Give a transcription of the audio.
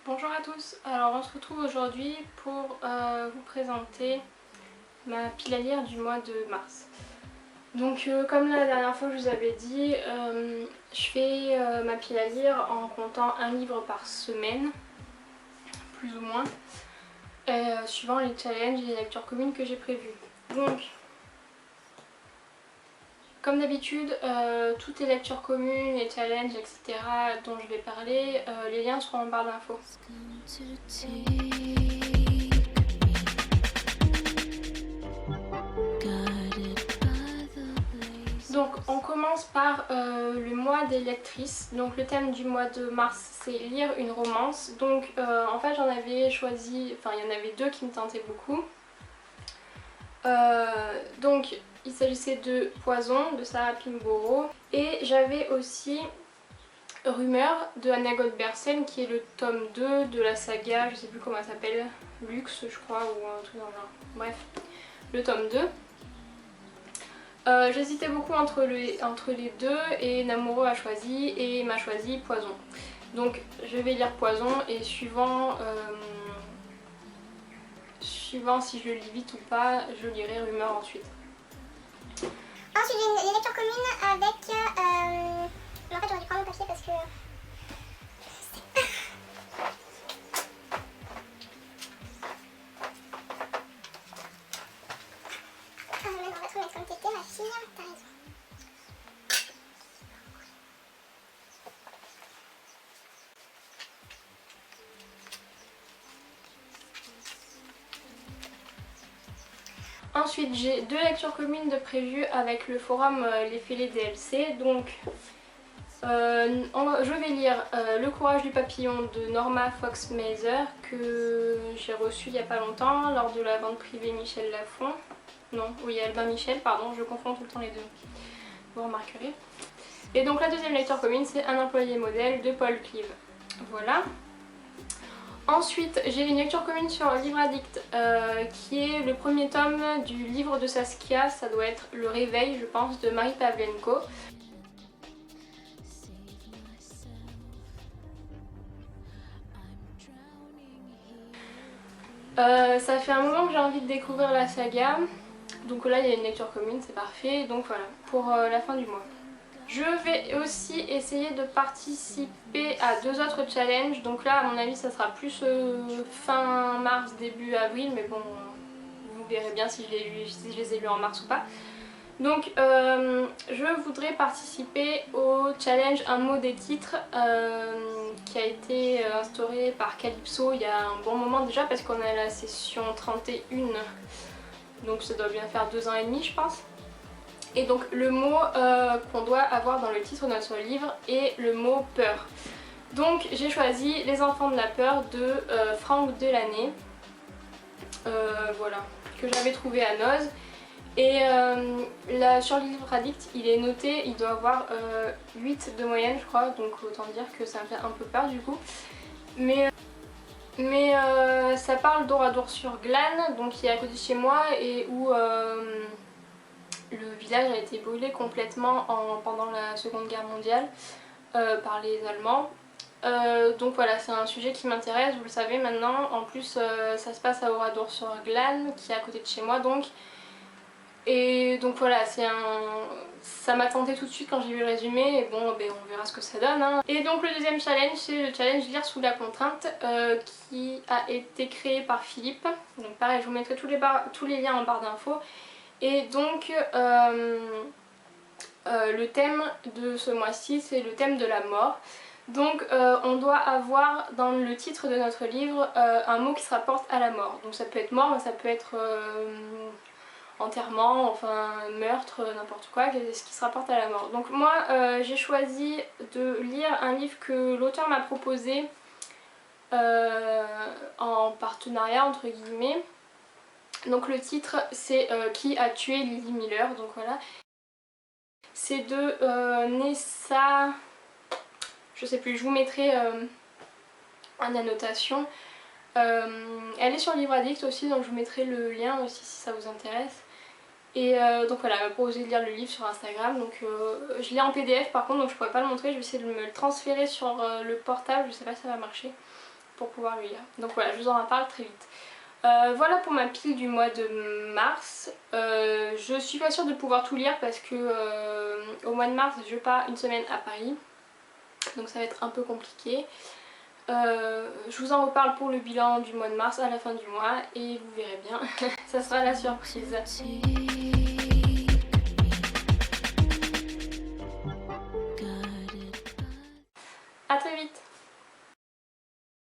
Bonjour à tous, alors on se retrouve aujourd'hui pour vous présenter ma pile à lire du mois de mars. Donc comme la dernière fois je vous avais dit, je fais ma pile à lire en comptant un livre par semaine, plus ou moins, suivant les challenges et les lectures communes que j'ai prévues. Donc comme d'habitude, toutes les lectures communes, les challenges, etc. dont je vais parler, les liens seront en barre d'infos. Donc on commence par le mois des lectrices. Donc le thème du mois de mars c'est lire une romance. Donc en fait j'en avais choisi, enfin il y en avait deux qui me tentaient beaucoup. Donc il s'agissait de Poison de Sarah Pinborough et j'avais aussi Rumeur de Anna Goldbersen qui est le tome 2 de la saga, je sais plus comment elle s'appelle, Luxe je crois ou un truc dans le genre. Bref, le tome 2. J'hésitais beaucoup entre les deux et Namuro a choisi et m'a choisi Poison. Donc je vais lire Poison et suivant si je le lis vite ou pas, je lirai Rumeur ensuite. Ensuite j'ai les lectures communes avec... En fait j'aurais dû prendre mon papier parce que... Ah mais non, on va te remettre comme t'étais ma fille, t'as raison. Ensuite j'ai deux lectures communes de prévues avec le forum Les Fêlés DLC. Donc je vais lire Le courage du papillon de Norma Fox-Mazer que j'ai reçu il n'y a pas longtemps lors de la vente privée Michel Lafon. Non, oui, Albin Michel, pardon, je confonds tout le temps les deux, vous remarquerez. Et donc la deuxième lecture commune c'est Un employé modèle de Paul Clive. Voilà. Ensuite j'ai une lecture commune sur Livre Addict qui est le premier tome du livre de Saskia, ça doit être Le Réveil je pense, de Marie Pavlenko. Ça fait un moment que j'ai envie de découvrir la saga, donc là il y a une lecture commune, c'est parfait, donc voilà, pour la fin du mois. Je vais aussi essayer de participer à deux autres challenges, donc là à mon avis ça sera plus fin mars, début avril, mais bon, vous verrez bien si je les ai lus en mars ou pas. Donc je voudrais participer au challenge Un mot des titres qui a été instauré par Calypso il y a un bon moment déjà parce qu'on est à la session 31, donc ça doit bien faire 2 ans et demi je pense. Et donc le mot qu'on doit avoir dans le titre de notre livre est le mot peur. Donc j'ai choisi Les enfants de la peur de Franck Delaney, voilà, que j'avais trouvé à Noz. Et sur Livre Addict, il est noté, il doit avoir 8 de moyenne je crois, donc autant dire que ça me fait un peu peur du coup. Mais ça parle d'Oradour-sur-Glane, donc qui est à côté de chez moi et où le village a été brûlé complètement pendant la Seconde Guerre mondiale par les Allemands. Donc voilà, c'est un sujet qui m'intéresse, vous le savez maintenant. En plus ça se passe à Oradour-sur-Glane qui est à côté de chez moi donc. Et donc voilà, ça m'a tenté tout de suite quand j'ai vu le résumé et bon ben, on verra ce que ça donne. Hein. Et donc le deuxième challenge c'est le challenge Lire sous la contrainte qui a été créé par Philippe. Donc pareil, je vous mettrai tous les liens en barre d'infos. Et donc le thème de ce mois-ci c'est le thème de la mort. Donc on doit avoir dans le titre de notre livre un mot qui se rapporte à la mort. Donc ça peut être mort mais ça peut être enterrement, enfin meurtre, n'importe quoi, ce qui se rapporte à la mort. Donc moi j'ai choisi de lire un livre que l'auteur m'a proposé en partenariat entre guillemets. Donc le titre c'est Qui a tué Lily Miller, donc voilà. C'est de Nessa, je sais plus, je vous mettrai en annotation. Elle est sur Livre Addict aussi, donc je vous mettrai le lien aussi si ça vous intéresse. Et donc voilà, elle m'a proposé de lire le livre sur Instagram, donc je l'ai en PDF par contre, donc je pourrais pas le montrer, je vais essayer de me le transférer sur le portable, je sais pas si ça va marcher. pour pouvoir le lire. Donc voilà, je vous en parle très vite. Voilà pour ma pile du mois de mars. Je suis pas sûre de pouvoir tout lire parce que au mois de mars je pars une semaine à Paris. Donc ça va être un peu compliqué. Je vous en reparle pour le bilan du mois de mars à la fin du mois et vous verrez bien. Ça sera la surprise.